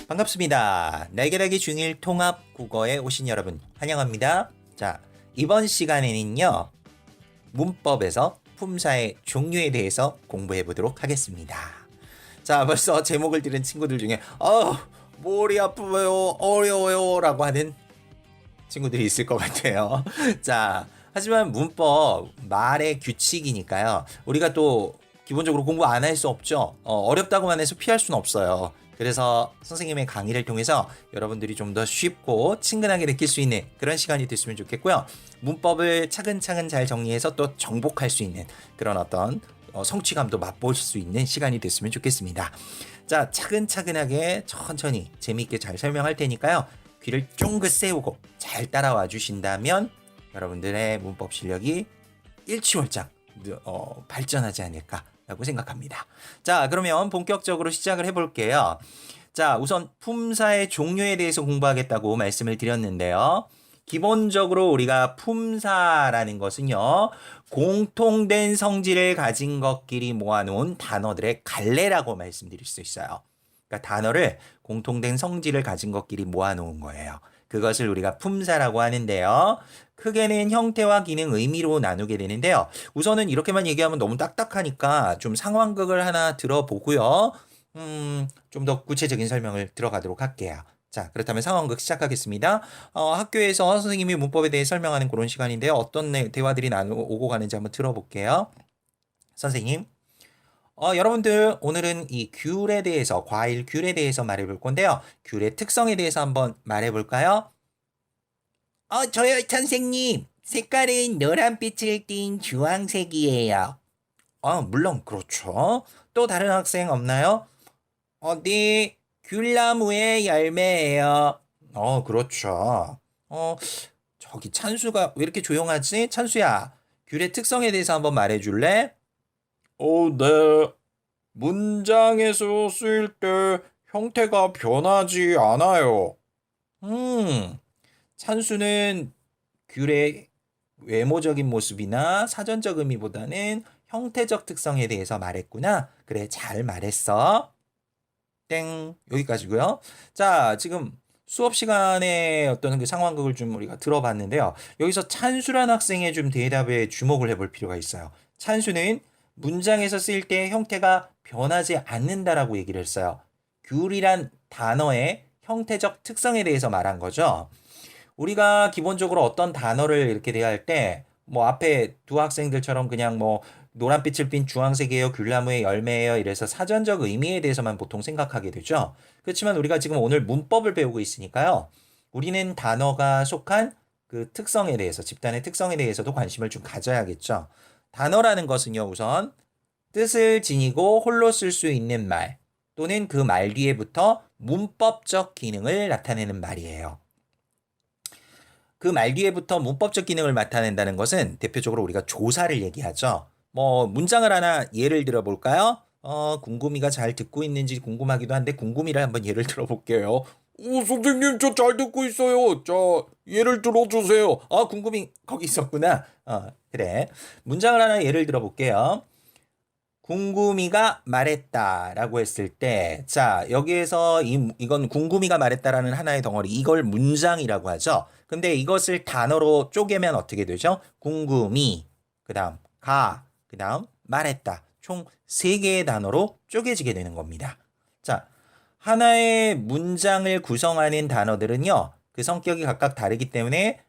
반갑습니다. 날개라기 중일 통합 국어에 오신 여러분 환영합니다. 자, 이번 시간에는요. 문법에서 품사의 종류에 대해서 공부해 보도록 하겠습니다. 자, 벌써 제목을 들은 친구들 중에 머리 아프고요, 어려워요 라고 하는 친구들이 있을 것 같아요. 자, 하지만 문법 말의 규칙이니까요. 우리가 또 기본적으로 공부 안 할 수 없죠. 어렵다고만 해서 피할 수는 없어요. 그래서 선생님의 강의를 통해서 여러분들이 좀 더 쉽고 친근하게 느낄 수 있는 그런 시간이 됐으면 좋겠고요. 문법을 차근차근 잘 정리해서 또 정복할 수 있는 그런 어떤 성취감도 맛볼 수 있는 시간이 됐으면 좋겠습니다. 자, 차근차근하게 천천히 재미있게 잘 설명할 테니까요. 귀를 쫑긋 세우고 잘 따라와 주신다면 여러분들의 문법 실력이 일취월장 발전하지 않을까라고 생각합니다. 자, 그러면 본격적으로 시작을 해볼게요. 자, 우선 품사의 종류에 대해서 공부하겠다고 말씀을 드렸는데요. 기본적으로 우리가 품사라는 것은요, 공통된 성질을 가진 것끼리 모아놓은 단어들의 갈래라고 말씀드릴 수 있어요. 그러니까 단어를 공통된 성질을 가진 것끼리 모아놓은 거예요. 그것을 우리가 품사라고 하는데요. 크게는 형태와 기능, 의미로 나누게 되는데요. 우선은 이렇게만 얘기하면 너무 딱딱하니까 좀 상황극을 하나 들어보고요. 좀 더 구체적인 설명을 들어가도록 할게요. 자, 그렇다면 상황극 시작하겠습니다. 학교에서 선생님이 문법에 대해 설명하는 그런 시간인데요. 어떤 대화들이 오고 가는지 한번 들어볼게요. 선생님. 여러분들 오늘은 이 귤에 대해서 과일 귤에 대해서 말해볼 건데요. 귤의 특성에 대해서 한번 말해볼까요? 저요 선생님. 색깔은 노란빛을 띤 주황색이에요. 물론 그렇죠. 또 다른 학생 없나요? 네. 귤나무의 열매예요. 그렇죠. 저기 찬수가 왜 이렇게 조용하지? 찬수야, 귤의 특성에 대해서 한번 말해줄래? 네. 문장에서 쓰일 때 형태가 변하지 않아요. 찬수는 귤의 외모적인 모습이나 사전적 의미보다는 형태적 특성에 대해서 말했구나. 그래, 잘 말했어. 땡, 여기까지고요. 자, 지금 수업 시간에 어떤 그 상황극을 좀 우리가 들어봤는데요. 여기서 찬수란 학생의 좀 대답에 주목을 해볼 필요가 있어요. 찬수는 문장에서 쓰일 때 형태가 변하지 않는다라고 얘기를 했어요. 귤이란 단어의 형태적 특성에 대해서 말한 거죠. 우리가 기본적으로 어떤 단어를 이렇게 대할 때, 뭐 앞에 두 학생들처럼 그냥 뭐 노란빛을 띤 주황색이에요, 귤나무의 열매예요, 이래서 사전적 의미에 대해서만 보통 생각하게 되죠. 그렇지만 우리가 지금 오늘 문법을 배우고 있으니까요. 우리는 단어가 속한 그 특성에 대해서, 집단의 특성에 대해서도 관심을 좀 가져야겠죠. 단어라는 것은요, 우선 뜻을 지니고 홀로 쓸 수 있는 말, 또는 그 말 뒤에부터 문법적 기능을 나타내는 말이에요. 그 말 뒤에부터 문법적 기능을 나타낸다는 것은 대표적으로 우리가 조사를 얘기하죠. 뭐 문장을 하나 예를 들어 볼까요? 궁금이가 잘 듣고 있는지 궁금하기도 한데 궁금이를 한번 예를 들어 볼게요. 선생님, 저 잘 듣고 있어요. 자, 예를 들어주세요. 궁금이 거기 있었구나. 그래. 문장을 하나 예를 들어 볼게요. 궁금이가 말했다라고 했을 때, 자, 여기에서 이건 궁금이가 말했다라는 하나의 덩어리, 이걸 문장이라고 하죠. 근데 이것을 단어로 쪼개면 어떻게 되죠? 궁금이, 그 다음 그 다음 말했다. 총 3개의 단어로 쪼개지게 되는 겁니다. 자, 하나의 문장을 구성하는 단어들은요, 그 성격이 각각 다르기 때문에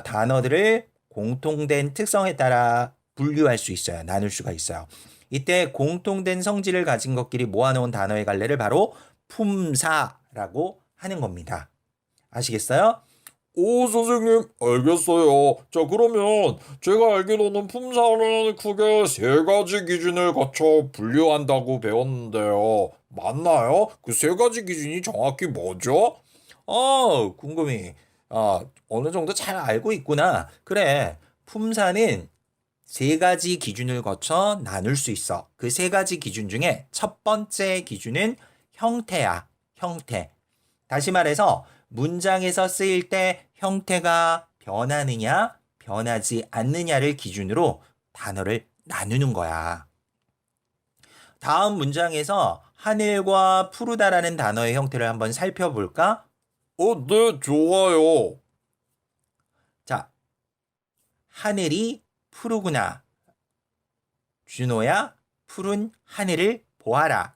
단어들을 공통된 특성에 따라 분류할 수 있어요. 나눌 수가 있어요. 이때 공통된 성질을 가진 것끼리 모아놓은 단어의 갈래를 바로 품사라고 하는 겁니다. 아시겠어요? 선생님, 알겠어요. 자, 그러면 제가 알기로는 품사는 크게 3가지 기준을 거쳐 분류한다고 배웠는데요. 맞나요? 그 3가지 기준이 정확히 뭐죠? 궁금해. 어느 정도 잘 알고 있구나. 그래, 품사는 3가지 기준을 거쳐 나눌 수 있어. 그 3가지 기준 중에 첫 번째 기준은 형태야. 형태. 다시 말해서 문장에서 쓰일 때 형태가 변하느냐, 변하지 않느냐를 기준으로 단어를 나누는 거야. 다음 문장에서 하늘과 푸르다라는 단어의 형태를 한번 살펴볼까? 네, 좋아요. 자, 하늘이 푸르구나. 준호야, 푸른 하늘을 보아라.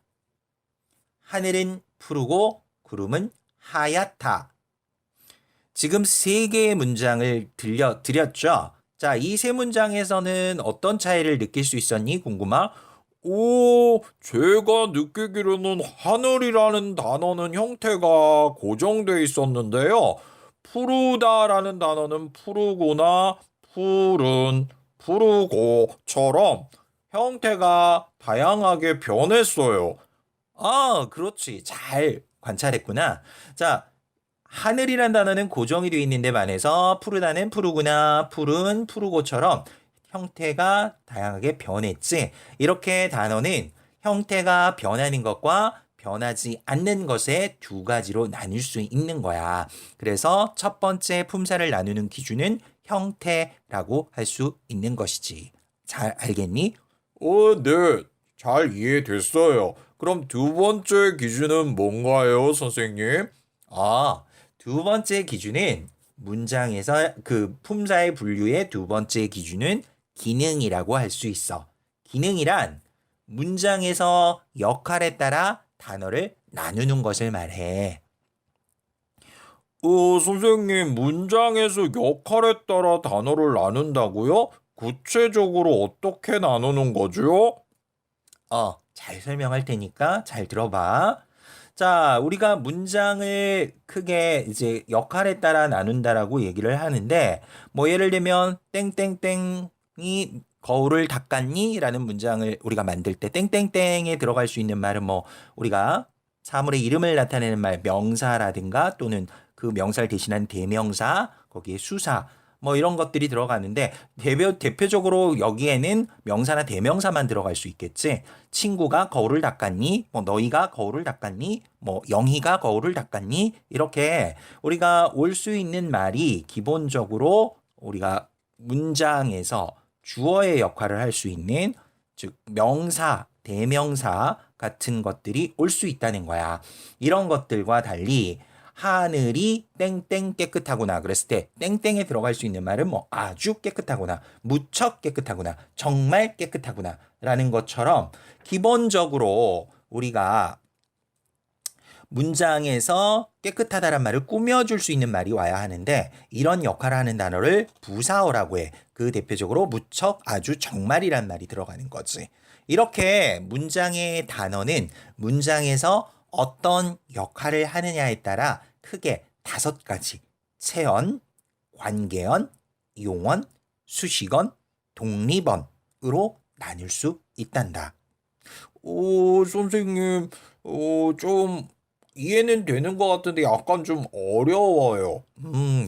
하늘은 푸르고 구름은 하얗다. 지금 세 개의 문장을 드렸죠? 자, 이 세 문장에서는 어떤 차이를 느낄 수 있었니? 궁금하? 제가 느끼기로는 하늘이라는 단어는 형태가 고정돼 있었는데요. 푸르다라는 단어는 푸르구나, 푸른, 푸르고처럼 형태가 다양하게 변했어요. 아, 그렇지. 잘 관찰했구나. 자, 하늘이란 단어는 고정이 되어 있는데 반해서 푸르다는 푸르구나, 푸른, 푸르고처럼 형태가 다양하게 변했지. 이렇게 단어는 형태가 변하는 것과 변하지 않는 것의 두 가지로 나눌 수 있는 거야. 그래서 첫 번째 품사를 나누는 기준은 형태라고 할 수 있는 것이지. 잘 알겠니? 네. 잘 이해됐어요. 그럼 두 번째 기준은 뭔가요, 선생님? 아, 두 번째 기준은 문장에서 그 품사의 분류의 두 번째 기준은 기능이라고 할 수 있어. 기능이란 문장에서 역할에 따라 단어를 나누는 것을 말해. 선생님, 문장에서 역할에 따라 단어를 나눈다고요? 구체적으로 어떻게 나누는 거죠? 잘 설명할 테니까 잘 들어봐. 자, 우리가 문장을 크게 이제 역할에 따라 나눈다라고 얘기를 하는데, 뭐 예를 들면, 땡땡땡이 거울을 닦았니? 라는 문장을 우리가 만들 때, 땡땡땡에 들어갈 수 있는 말은 뭐, 우리가 사물의 이름을 나타내는 말, 명사라든가 또는 그 명사를 대신한 대명사, 거기에 수사, 뭐 이런 것들이 들어가는데 대표적으로 여기에는 명사나 대명사만 들어갈 수 있겠지. 친구가 거울을 닦았니? 뭐 너희가 거울을 닦았니? 뭐 영희가 거울을 닦았니? 이렇게 우리가 올 수 있는 말이 기본적으로 우리가 문장에서 주어의 역할을 할 수 있는 즉 명사, 대명사 같은 것들이 올 수 있다는 거야. 이런 것들과 달리 하늘이 땡땡 깨끗하구나 그랬을 때 땡땡에 들어갈 수 있는 말은 뭐 아주 깨끗하구나, 무척 깨끗하구나, 정말 깨끗하구나 라는 것처럼 기본적으로 우리가 문장에서 깨끗하다란 말을 꾸며줄 수 있는 말이 와야 하는데 이런 역할을 하는 단어를 부사어라고 해. 그 대표적으로 무척, 아주, 정말이란 말이 들어가는 거지. 이렇게 문장의 단어는 문장에서 어떤 역할을 하느냐에 따라 크게 5가지 체언, 관계언, 용언, 수식언, 독립언으로 나눌 수 있단다. 선생님, 좀 이해는 되는 것 같은데 약간 좀 어려워요.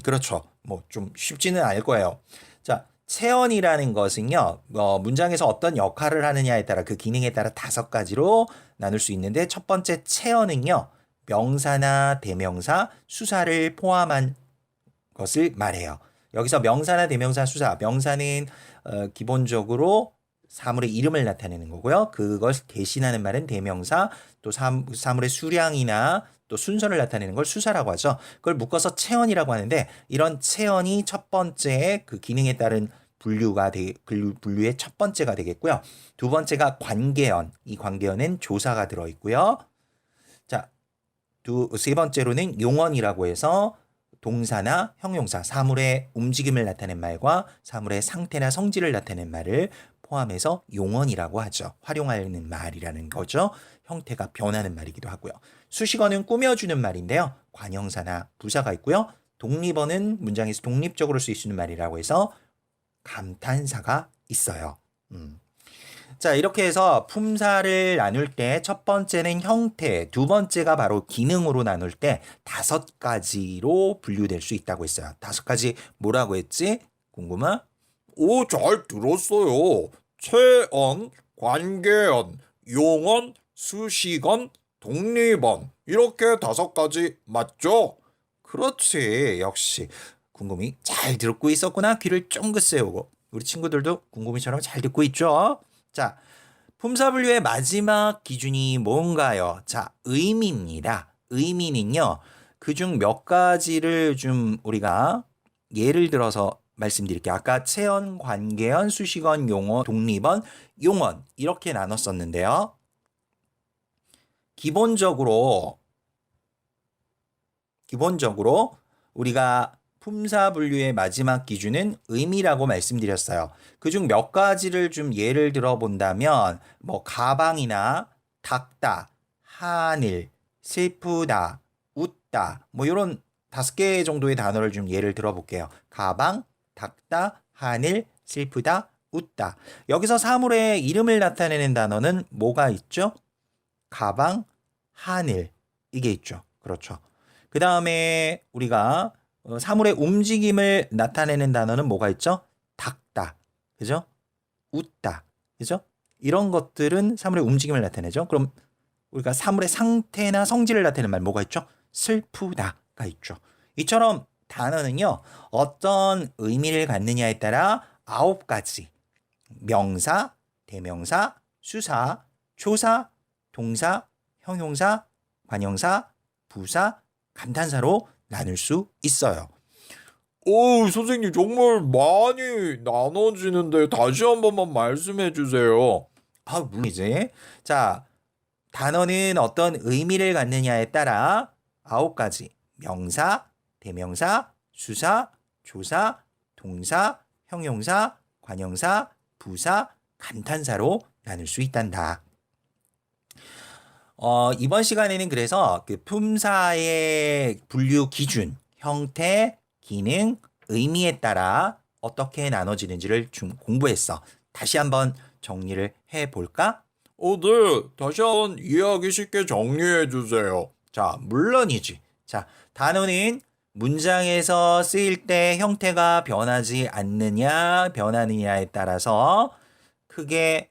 그렇죠. 뭐 좀 쉽지는 않을 거예요. 자, 체언이라는 것은요, 문장에서 어떤 역할을 하느냐에 따라 그 기능에 따라 5가지로 나눌 수 있는데 첫 번째 체언은요, 명사나 대명사, 수사를 포함한 것을 말해요. 여기서 명사나 대명사, 수사, 명사는 기본적으로 사물의 이름을 나타내는 거고요. 그걸 대신하는 말은 대명사, 또 사물의 수량이나 또 순서를 나타내는 걸 수사라고 하죠. 그걸 묶어서 체언이라고 하는데 이런 체언이 첫 번째 그 기능에 따른 분류의 첫 번째가 되겠고요. 두 번째가 관계언. 이 관계언은 조사가 들어 있고요. 자, 세 번째로는 용언이라고 해서 동사나 형용사, 사물의 움직임을 나타낸 말과 사물의 상태나 성질을 나타낸 말을 포함해서 용언이라고 하죠. 활용하는 말이라는 거죠. 형태가 변하는 말이기도 하고요. 수식어는 꾸며주는 말인데요. 관형사나 부사가 있고요. 독립어는 문장에서 독립적으로 쓰일 수 있는 말이라고 해서 감탄사가 있어요. 자, 이렇게 해서 품사를 나눌 때 첫 번째는 형태, 두 번째가 바로 기능으로 나눌 때 5가지로 분류될 수 있다고 했어요. 5가지 뭐라고 했지? 궁금해? 잘 들었어요. 체언, 관계언, 용언, 수식언, 독립언. 이렇게 5가지 맞죠? 그렇지. 역시 궁금이 잘 듣고 있었구나. 귀를 쫑긋 세우고. 우리 친구들도 궁금이처럼 잘 듣고 있죠? 자, 품사분류의 마지막 기준이 뭔가요? 자, 의미입니다. 의미는요. 그중 몇 가지를 좀 우리가 예를 들어서 말씀드릴게요. 아까 체언, 관계언, 수식언, 용어, 독립언, 용언 이렇게 나눴었는데요. 기본적으로 우리가 품사분류의 마지막 기준은 의미라고 말씀드렸어요. 그중 몇 가지를 좀 예를 들어 본다면 뭐 가방이나 닦다, 하늘, 슬프다, 웃다 뭐 이런 5개 정도의 단어를 좀 예를 들어 볼게요. 가방, 닦다, 하늘, 슬프다, 웃다. 여기서 사물의 이름을 나타내는 단어는 뭐가 있죠? 가방, 하늘 이게 있죠. 그렇죠. 그 다음에 우리가 사물의 움직임을 나타내는 단어는 뭐가 있죠? 닦다. 그죠? 웃다. 그죠? 이런 것들은 사물의 움직임을 나타내죠. 그럼 우리가 사물의 상태나 성질을 나타내는 말 뭐가 있죠? 슬프다가 있죠. 이처럼 단어는요. 어떤 의미를 갖느냐에 따라 9가지 명사, 대명사, 수사, 조사, 동사, 형용사, 관형사, 부사, 감탄사로 나눌 수 있어요. 오, 선생님 정말 많이 나눠지는데 다시 한 번만 말씀해 주세요. 물론이지. 자, 단어는 어떤 의미를 갖느냐에 따라 9가지 명사, 대명사, 수사, 조사, 동사, 형용사, 관형사, 부사, 감탄사로 나눌 수 있단다. 이번 시간에는 그래서 그 품사의 분류 기준, 형태, 기능, 의미에 따라 어떻게 나눠지는지를 좀 공부했어. 다시 한번 정리를 해볼까? 네. 다시 한번 이해하기 쉽게 정리해 주세요. 자, 물론이지. 자, 단어는 문장에서 쓰일 때 형태가 변하지 않느냐, 변하느냐에 따라서 크게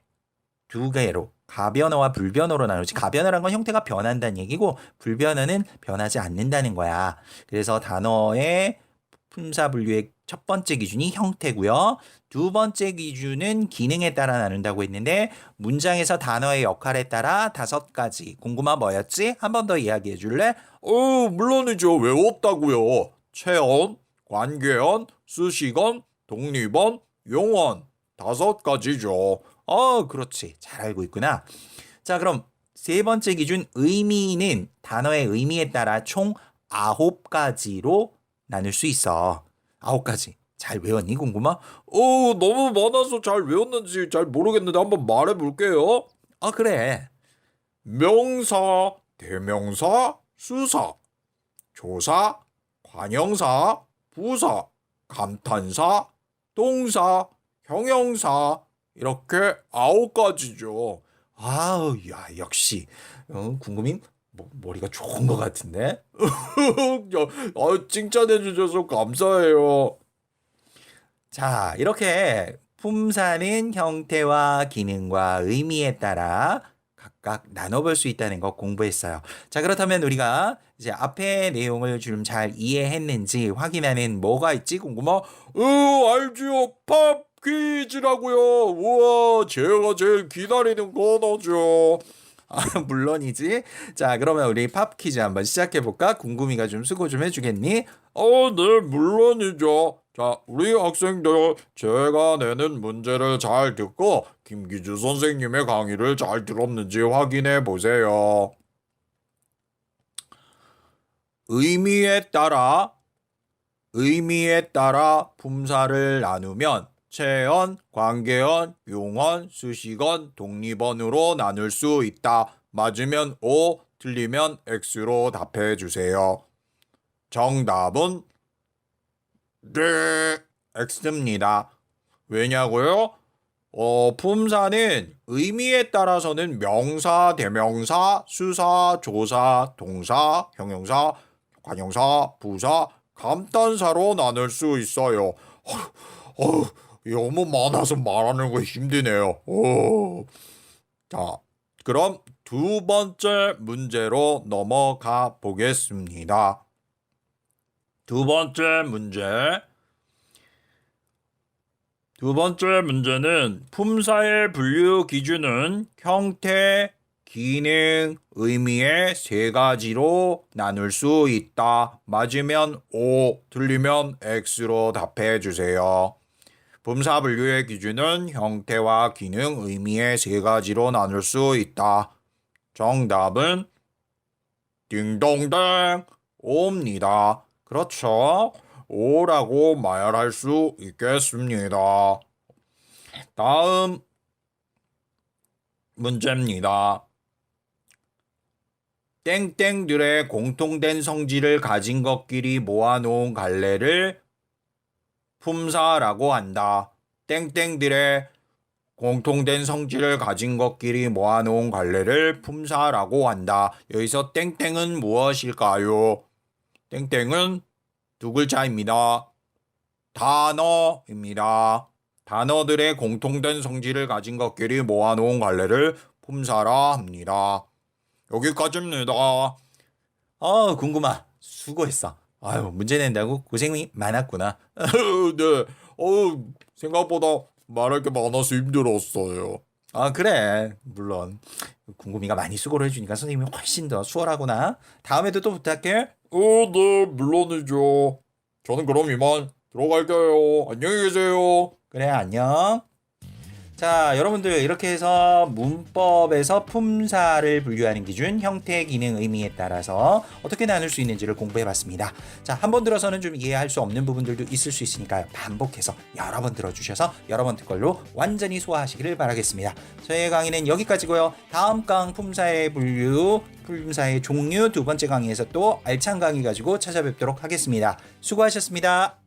2개로 가변어와 불변어로 나누지. 가변어란 건 형태가 변한다는 얘기고 불변어는 변하지 않는다는 거야. 그래서 단어의 품사 분류의 첫 번째 기준이 형태고요. 두 번째 기준은 기능에 따라 나눈다고 했는데 문장에서 단어의 역할에 따라 5가지. 궁금한 뭐였지? 한 번 더 이야기해 줄래? 물론이죠. 외웠다고요. 체언, 관계언, 수식언, 독립언, 용언 5가지죠. 그렇지. 잘 알고 있구나. 자, 그럼 세 번째 기준 의미는 단어의 의미에 따라 총 9가지로 나눌 수 있어. 9가지. 잘 외웠니? 궁금하? 너무 많아서 잘 외웠는지 잘 모르겠는데 한번 말해 볼게요. 그래. 명사, 대명사, 수사, 조사, 관형사, 부사, 감탄사, 동사, 형용사 이렇게 9가지죠. 야, 역시. 궁금임? 머리가 좋은 것 같은데? 칭찬해 주셔서 감사해요. 자, 이렇게 품사는 형태와 기능과 의미에 따라 각각 나눠볼 수 있다는 거 공부했어요. 자, 그렇다면 우리가 이제 앞의 내용을 좀 잘 이해했는지 확인하는 뭐가 있지? 궁금해? 알지요. 팝 퀴즈라고요. 우와, 제가 제일 기다리는 코너죠. 물론이지. 자, 그러면 우리 팝 퀴즈 한번 시작해볼까? 궁금이가 좀 수고 좀 해주겠니? 네, 물론이죠. 자, 우리 학생들 제가 내는 문제를 잘 듣고 김기주 선생님의 강의를 잘 들었는지 확인해 보세요. 의미에 따라 품사를 나누면 체언, 관계언, 용언, 수식언, 독립언으로 나눌 수 있다. 맞으면 O, 틀리면 X로 답해 주세요. 정답은 네, X입니다. 왜냐고요? 품사는 의미에 따라서는 명사, 대명사, 수사, 조사, 동사, 형용사, 관형사, 부사, 감탄사로 나눌 수 있어요. 너무 많아서 말하는 거 힘드네요. 자, 그럼 두 번째 문제로 넘어가 보겠습니다. 두 번째 두 번째 문제는 품사의 분류 기준은 형태, 기능, 의미의 세 가지로 나눌 수 있다. 맞으면 O, 틀리면 X로 답해 주세요. 품사 분류의 기준은 형태와 기능, 의미의 세 가지로 나눌 수 있다. 정답은 딩동댕 O입니다. 그렇죠. O라고 말할 수 있겠습니다. 다음 문제입니다. 땡땡들의 공통된 성질을 가진 것끼리 모아놓은 갈래를 품사라고 한다. 땡땡들의 공통된 성질을 가진 것끼리 모아놓은 갈래를 품사라고 한다. 여기서 땡땡은 무엇일까요? 땡땡은 두 글자입니다. 단어입니다. 단어들의 공통된 성질을 가진 것끼리 모아놓은 갈래를 품사라 합니다. 여기까지입니다. 궁금하. 수고했어. 아유, 문제 낸다고 고생이 많았구나. 네. 생각보다 말할 게 많아서 힘들었어요. 아, 그래. 물론 궁금이가 많이 수고를 해주니까 선생님이 훨씬 더 수월하구나. 다음에도 또 부탁해. 네, 물론이죠. 저는 그럼 이만 들어갈게요. 안녕히 계세요. 그래, 안녕. 자, 여러분들 이렇게 해서 문법에서 품사를 분류하는 기준, 형태, 기능, 의미에 따라서 어떻게 나눌 수 있는지를 공부해봤습니다. 자, 한 번 들어서는 좀 이해할 수 없는 부분들도 있을 수 있으니까요. 반복해서 여러 번 들어주셔서 여러 번 듣걸로 완전히 소화하시기를 바라겠습니다. 저의 강의는 여기까지고요. 다음 강 품사의 분류, 품사의 종류 두 번째 강의에서 또 알찬 강의 가지고 찾아뵙도록 하겠습니다. 수고하셨습니다.